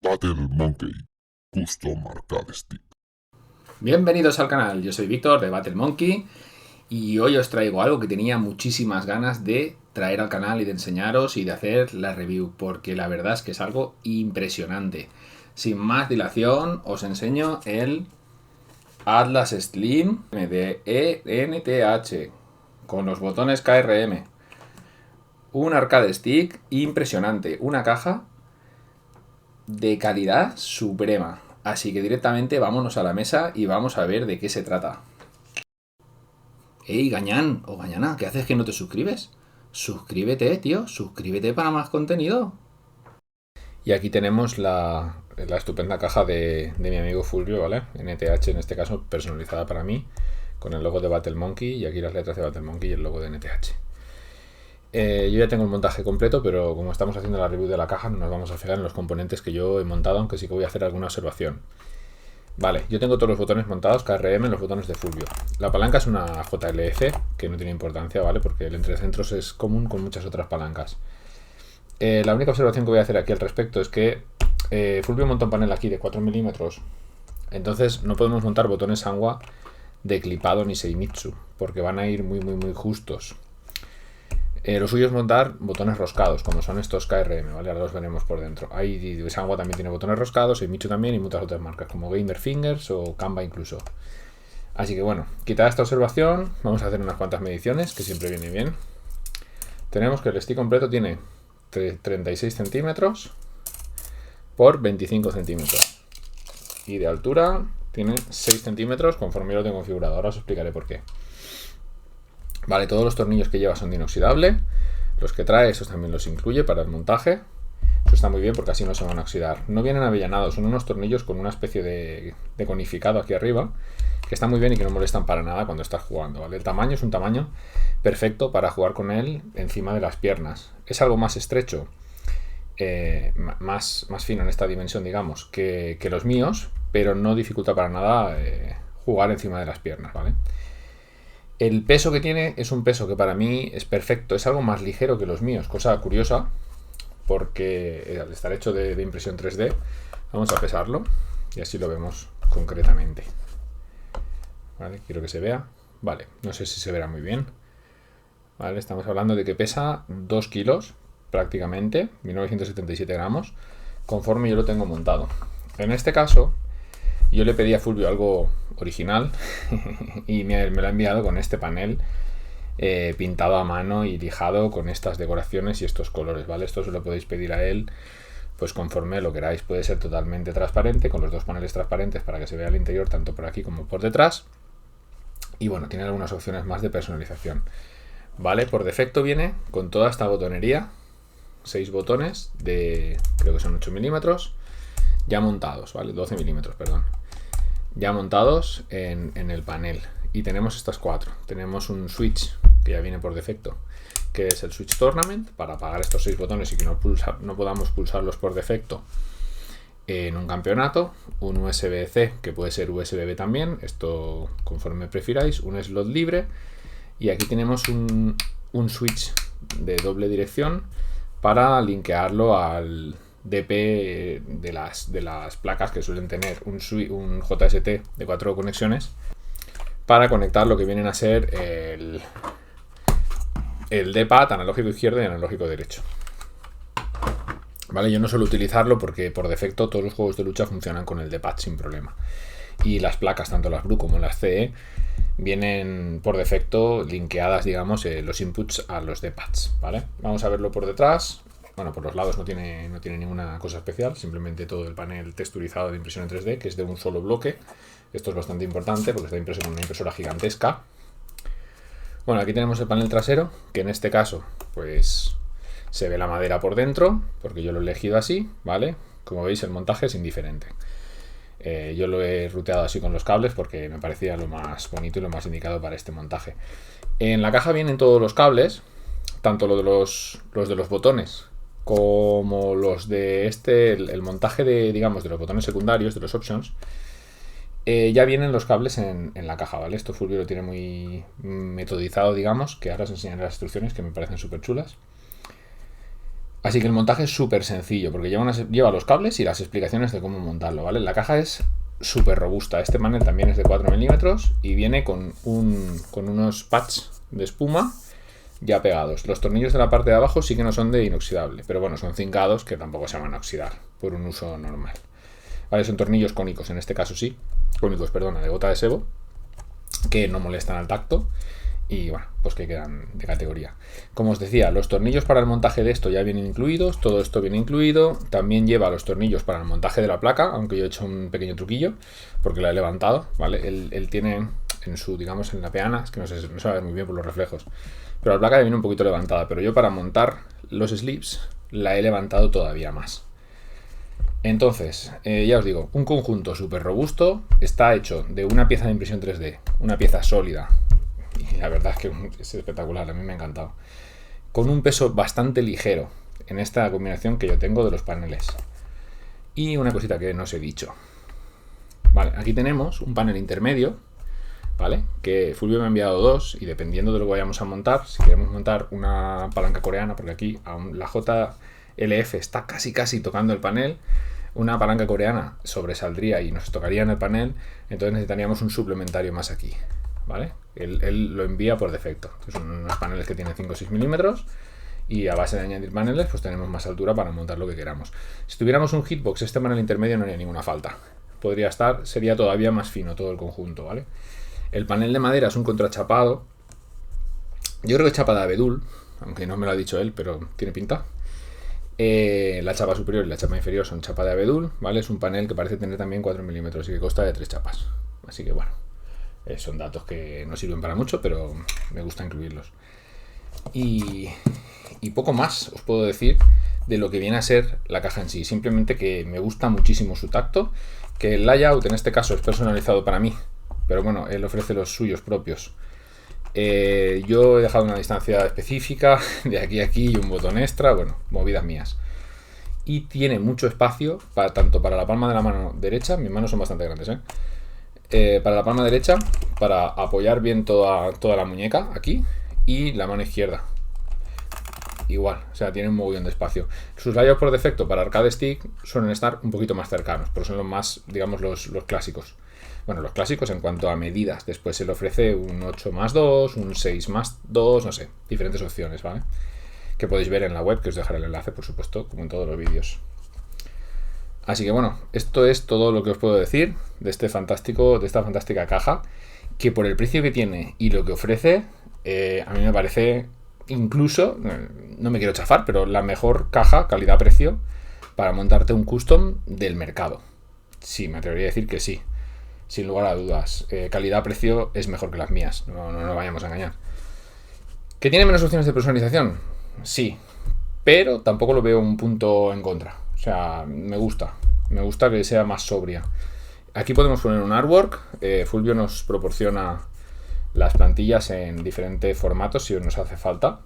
Battle Monkey Custom Arcade Stick. Bienvenidos al canal, yo soy Víctor de Battle Monkey y hoy os traigo algo que tenía muchísimas ganas de traer al canal y de enseñaros y de hacer la review, porque la verdad es que es algo impresionante. Sin más dilación os enseño el Atlas Slim de NTH con los botones KRM. Un arcade stick impresionante, una caja de calidad suprema. Así que directamente vámonos a la mesa y vamos a ver de qué se trata. ¡Ey, Gañán o Gañana! ¿Qué haces que no te suscribes? Suscríbete, tío, suscríbete para más contenido. Y aquí tenemos la estupenda caja de mi amigo Fulvio, ¿vale? NTH en este caso, personalizada para mí, con el logo de Battle Monkey y aquí las letras de Battle Monkey y el logo de NTH. Yo ya tengo el montaje completo, pero como estamos haciendo la review de la caja, no nos vamos a fijar en los componentes que yo he montado, aunque sí que voy a hacer alguna observación. Vale, yo tengo todos los botones montados, KRM, los botones de Fulvio. La palanca es una JLF, que no tiene importancia, ¿vale? Porque el entrecentros es común con muchas otras palancas. La única observación que voy a hacer aquí al respecto es que Fulvio monta un panel aquí de 4 milímetros. Entonces no podemos montar botones Sanwa de clipado ni Seimitsu, porque van a ir muy justos. Lo suyo es montar botones roscados, como son estos KRM, ¿vale? Ahora los veremos por dentro. Sanwa también tiene botones roscados, Seimitsu también y muchas otras marcas, como Gamer Fingers o Canva incluso. Así que bueno, quitada esta observación, vamos a hacer unas cuantas mediciones, que siempre viene bien. Tenemos que el stick completo tiene 36 centímetros por 25 centímetros. Y de altura tiene 6 centímetros conforme yo lo tengo configurado. Ahora os explicaré por qué. Vale, todos los tornillos que lleva son de inoxidable. Los que trae, esos también los incluye para el montaje. Eso está muy bien porque así no se van a oxidar. No vienen avellanados, son unos tornillos con una especie de conificado aquí arriba, que está muy bien y que no molestan para nada cuando estás jugando, ¿vale? El tamaño es un tamaño perfecto para jugar con él encima de las piernas. Es algo más estrecho, más fino en esta dimensión, digamos, que los míos, pero no dificulta para nada jugar encima de las piernas, ¿vale? El peso que tiene es un peso que para mí es perfecto, es algo más ligero que los míos, cosa curiosa, porque al estar hecho de impresión 3D, vamos a pesarlo y así lo vemos concretamente. Vale, quiero que se vea. Vale, no sé si se verá muy bien. Vale, estamos hablando de que pesa 2 kilos prácticamente, 1977 gramos, conforme yo lo tengo montado. En este caso, yo le pedí a Fulvio algo original y me lo ha enviado con este panel pintado a mano y lijado con estas decoraciones y estos colores, ¿vale? Esto se lo podéis pedir a él pues conforme lo queráis. Puede ser totalmente transparente, con los dos paneles transparentes para que se vea el interior tanto por aquí como por detrás. Y bueno, tiene algunas opciones más de personalización. Vale, por defecto viene con toda esta botonería, 6 botones de, creo que son 8 milímetros, ya montados, ¿vale? 12 milímetros, perdón. Ya montados en el panel. Y tenemos estas 4. Tenemos un switch que ya viene por defecto, que es el Switch Tournament, para apagar estos 6 botones y que no podamos pulsarlos por defecto en un campeonato. Un USB-C, que puede ser USB-B también, esto conforme prefiráis. Un slot libre. Y aquí tenemos un switch de doble dirección para linkearlo al DP de las placas que suelen tener un JST de 4 conexiones, para conectar lo que vienen a ser el D-pad analógico izquierdo y analógico derecho. Vale, yo no suelo utilizarlo porque por defecto todos los juegos de lucha funcionan con el D-pad sin problema. Y las placas, tanto las Blue como las CE, vienen por defecto linkeadas, digamos, los inputs a los D-pads, ¿vale? Vamos a verlo por detrás. Bueno, por los lados no tiene ninguna cosa especial, simplemente todo el panel texturizado de impresión en 3D, que es de un solo bloque. Esto es bastante importante porque está impreso con una impresora gigantesca. Bueno, aquí tenemos el panel trasero, que en este caso, pues se ve la madera por dentro, porque yo lo he elegido así, ¿vale? Como veis, el montaje es indiferente. Yo lo he ruteado así con los cables porque me parecía lo más bonito y lo más indicado para este montaje. En la caja vienen todos los cables, tanto los de los botones como los de el montaje de, digamos, de los botones secundarios, de los options. Ya vienen los cables en la caja, ¿vale? Esto Fulvio lo tiene muy metodizado, digamos, que ahora os enseñaré las instrucciones, que me parecen súper chulas. Así que el montaje es súper sencillo, porque lleva los cables y las explicaciones de cómo montarlo, ¿vale? La caja es súper robusta. Este panel también es de 4 milímetros y viene con unos pads de espuma ya pegados. Los tornillos de la parte de abajo sí que no son de inoxidable, pero bueno, son zincados que tampoco se van a oxidar por un uso normal. Vale, son tornillos cónicos, en este caso sí. Cónicos, perdona, de gota de sebo, que no molestan al tacto. Y bueno, pues que quedan de categoría. Como os decía, los tornillos para el montaje de esto ya vienen incluidos. Todo esto viene incluido. También lleva los tornillos para el montaje de la placa, aunque yo he hecho un pequeño truquillo, porque la he levantado, ¿vale? Él tiene en su, digamos, en la peana, es que no se va a ver muy bien por los reflejos, pero la placa viene un poquito levantada, pero yo para montar los slips la he levantado todavía más. Entonces, ya os digo, un conjunto súper robusto. Está hecho de una pieza de impresión 3D, una pieza sólida. Y la verdad es que es espectacular, a mí me ha encantado. Con un peso bastante ligero en esta combinación que yo tengo de los paneles. Y una cosita que no os he dicho. Vale, aquí tenemos un panel intermedio, ¿vale? Que Fulvio me ha enviado dos y dependiendo de lo que vayamos a montar, si queremos montar una palanca coreana, porque aquí aún la JLF está casi tocando el panel, una palanca coreana sobresaldría y nos tocaría en el panel, entonces necesitaríamos un suplementario más aquí. ¿Vale? Él lo envía por defecto. Son unos paneles que tienen 5 o 6 milímetros y a base de añadir paneles pues tenemos más altura para montar lo que queramos. Si tuviéramos un hitbox, este panel intermedio no haría ninguna falta. Sería todavía más fino todo el conjunto, ¿vale? El panel de madera es un contrachapado. Yo creo que es chapa de abedul, aunque no me lo ha dicho él, pero tiene pinta. La chapa superior y la chapa inferior son chapa de abedul, ¿vale? Es un panel que parece tener también 4 milímetros y que consta de 3 chapas. Así que bueno. Son datos que no sirven para mucho, pero me gusta incluirlos. Y poco más os puedo decir de lo que viene a ser la caja en sí. Simplemente que me gusta muchísimo su tacto, que el layout en este caso es personalizado para mí, pero bueno, él ofrece los suyos propios. Yo he dejado una distancia específica de aquí a aquí y un botón extra, bueno, movidas mías. Y tiene mucho espacio tanto para la palma de la mano derecha, mis manos son bastante grandes, para la palma derecha, para apoyar bien toda la muñeca aquí, y la mano izquierda igual, o sea, tiene un mogollón de espacio. Sus layouts por defecto para arcade stick suelen estar un poquito más cercanos, porque son los más, digamos, los clásicos. Bueno, los clásicos en cuanto a medidas. Después se le ofrece un 8+2, un 6+2, no sé, diferentes opciones, ¿vale? Que podéis ver en la web, que os dejaré el enlace, por supuesto, como en todos los vídeos. Así que bueno, esto es todo lo que os puedo decir de esta fantástica caja, que por el precio que tiene y lo que ofrece, a mí me parece incluso, no me quiero chafar, pero la mejor caja calidad-precio para montarte un custom del mercado. Sí, me atrevería a decir que sí, sin lugar a dudas. Calidad-precio es mejor que las mías, no nos vayamos a engañar. ¿Que tiene menos opciones de personalización? Sí, pero tampoco lo veo un punto en contra. O sea, me gusta que sea más sobria. Aquí podemos poner un artwork. Fulvio nos proporciona las plantillas en diferentes formatos si nos hace falta,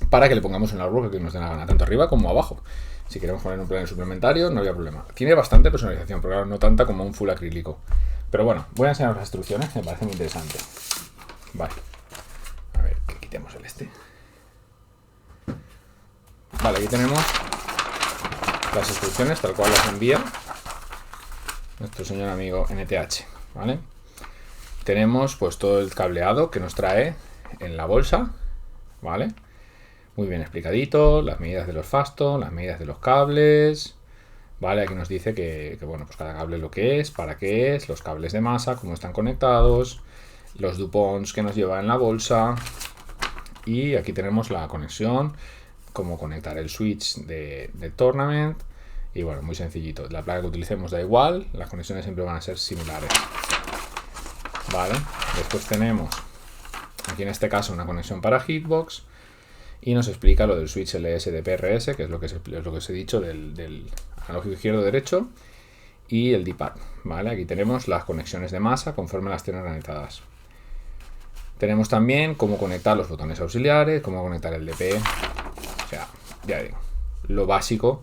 para que le pongamos un artwork que nos dé la gana, tanto arriba como abajo. Si queremos poner un plano suplementario, no había problema. Tiene bastante personalización, pero claro, no tanta como un full acrílico. Pero bueno, voy a enseñaros las instrucciones, me parece muy interesante. Vale. A ver, que quitemos el este. Vale, aquí tenemos las instrucciones tal cual las envía nuestro señor amigo NTH, ¿vale? Tenemos pues todo el cableado que nos trae en la bolsa, ¿vale? Muy bien explicadito, las medidas de los fastos, las medidas de los cables, ¿vale? Aquí nos dice que bueno, pues cada cable lo que es, para qué es, los cables de masa, cómo están conectados, los DuPonts que nos lleva en la bolsa, y aquí tenemos la conexión, cómo conectar el switch de Tournament, y bueno, muy sencillito. La placa que utilicemos da igual, las conexiones siempre van a ser similares, ¿vale? Después tenemos aquí en este caso una conexión para Hitbox y nos explica lo del switch LS de PRS, que es lo que os he dicho del analógico izquierdo-derecho, y el D-pad, ¿vale? Aquí tenemos las conexiones de masa conforme las tienen organizadas. Tenemos también cómo conectar los botones auxiliares, cómo conectar el DP. O sea, ya digo, lo básico,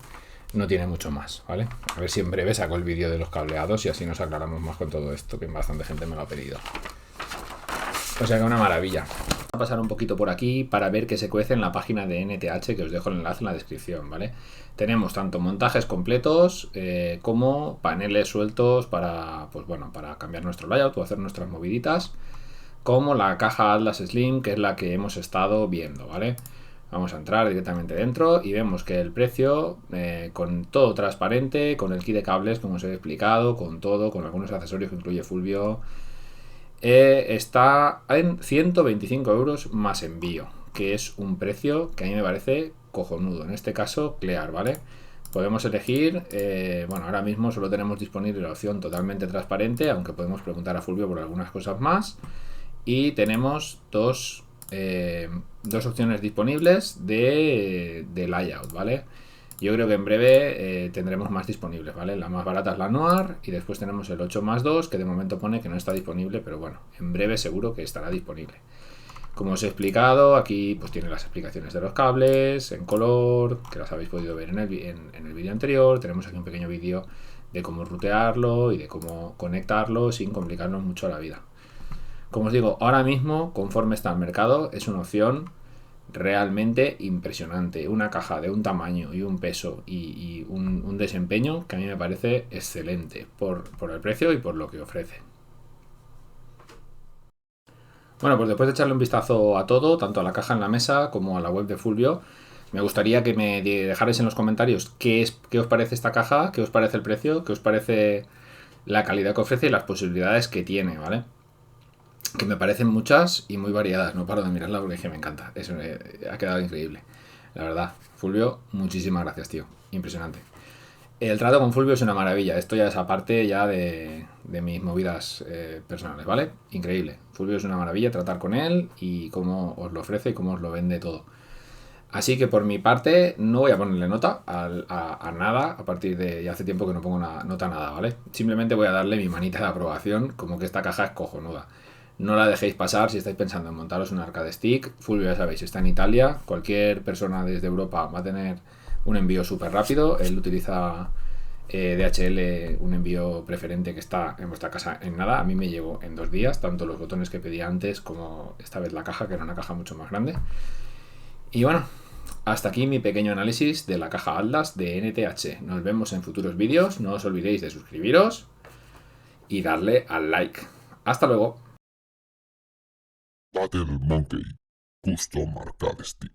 no tiene mucho más, ¿vale? A ver si en breve saco el vídeo de los cableados y así nos aclaramos más con todo esto, que bastante gente me lo ha pedido. O sea que una maravilla. Voy a pasar un poquito por aquí para ver qué se cuece en la página de NTH, que os dejo el enlace en la descripción, ¿vale? Tenemos tanto montajes completos como paneles sueltos para, pues bueno, para cambiar nuestro layout o hacer nuestras moviditas, como la caja Atlas Slim, que es la que hemos estado viendo, ¿vale? Vamos a entrar directamente dentro y vemos que el precio, con todo transparente, con el kit de cables, como os he explicado, con todo, con algunos accesorios que incluye Fulvio, está en 125 euros más envío, que es un precio que a mí me parece cojonudo. En este caso, Clear, ¿vale? Podemos elegir, bueno, ahora mismo solo tenemos disponible la opción totalmente transparente, aunque podemos preguntar a Fulvio por algunas cosas más. Y tenemos dos opciones disponibles de layout, ¿vale? Yo creo que en breve tendremos más disponibles, ¿vale? La más barata es la Noir y después tenemos el 8+2, que de momento pone que no está disponible, pero bueno, en breve seguro que estará disponible. Como os he explicado, aquí pues tiene las explicaciones de los cables en color, que las habéis podido ver en el vídeo anterior. Tenemos aquí un pequeño vídeo de cómo rutearlo y de cómo conectarlo sin complicarnos mucho la vida. Como os digo, ahora mismo, conforme está el mercado, es una opción realmente impresionante. Una caja de un tamaño y un peso y un desempeño que a mí me parece excelente por el precio y por lo que ofrece. Bueno, pues después de echarle un vistazo a todo, tanto a la caja en la mesa como a la web de Fulvio, me gustaría que me dejarais en los comentarios qué os parece esta caja, qué os parece el precio, qué os parece la calidad que ofrece y las posibilidades que tiene, ¿vale? Que me parecen muchas y muy variadas. No paro de mirarla porque es que me encanta. Eso ha quedado increíble. La verdad, Fulvio, muchísimas gracias, tío. Impresionante. El trato con Fulvio es una maravilla. Esto ya es aparte ya de mis movidas personales, ¿vale? Increíble. Fulvio es una maravilla tratar con él y cómo os lo ofrece y cómo os lo vende todo. Así que por mi parte no voy a ponerle nota a nada a partir de... Ya hace tiempo que no pongo nota a nada, ¿vale? Simplemente voy a darle mi manita de aprobación, como que esta caja es cojonuda. No la dejéis pasar si estáis pensando en montaros un arcade stick. Fulvio, ya sabéis, está en Italia. Cualquier persona desde Europa va a tener un envío súper rápido. Él utiliza DHL, un envío preferente que está en vuestra casa en nada. A mí me llegó en 2 días, tanto los botones que pedía antes como esta vez la caja, que era una caja mucho más grande. Y bueno, hasta aquí mi pequeño análisis de la caja Atlas de NTH. Nos vemos en futuros vídeos. No os olvidéis de suscribiros y darle al like. Hasta luego. Battle Monkey Custom Arcade Stick.